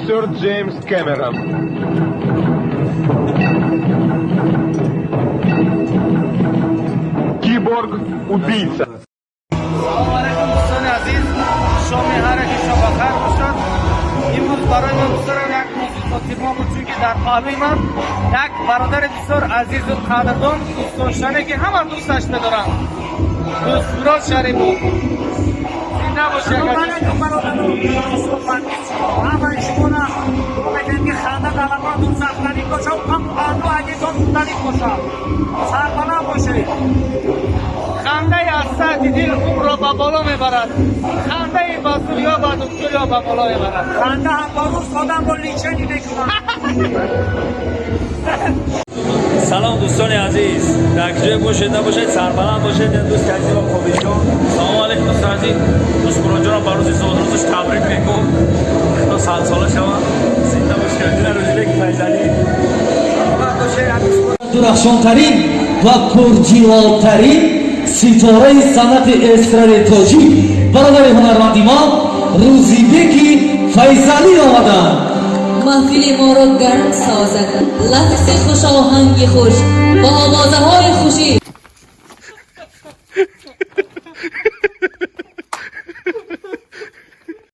режиссер Джеймс Кэмерон. Киборг-убийца. Салом алейкум дӯстони азиз, шоми ҳараки шабахар бошад. имрӯз барои ман дӯстдорам як мавзӯи хотирмо буд, чунки дар паҳлӯи ман як бародари бисёр азизу қадрдон дӯстдоштане ки ҳама дӯсташ медорам. Дӯстмурод Шарипов. Зинда бошед. Салом алейкум бародарон. ҳамаи шуморо мегӯям ки ханда далабатон сахтарин бошад, ҳаму азизон мухталиф бошад. Сарбаланд бошед. хандаи аз саъди дил умрро ба боло мебарад. хандаи ба зулё ба духтурё ба боло мебарад. Ханда ҳам ба рӯз одам бо личени мекунад. سلام دوستان عزیز، در کجای باشید نباشید، سربلند باشید یا دوست عزیز و خوبیشون. سلام علیکم دوستان عزیز، دوست برانجان برای زود روزش تبریک میگم. تا سال شما زنده باشید. در روزی که فیضانی درخشانترین و پرجلالترین ستاره صنعت استرار تاجی برادر هنرمندی ما روزیبکی فیضانی آمدند. محفل ما را گرم سازد لحظه خوش آهنگ خوش با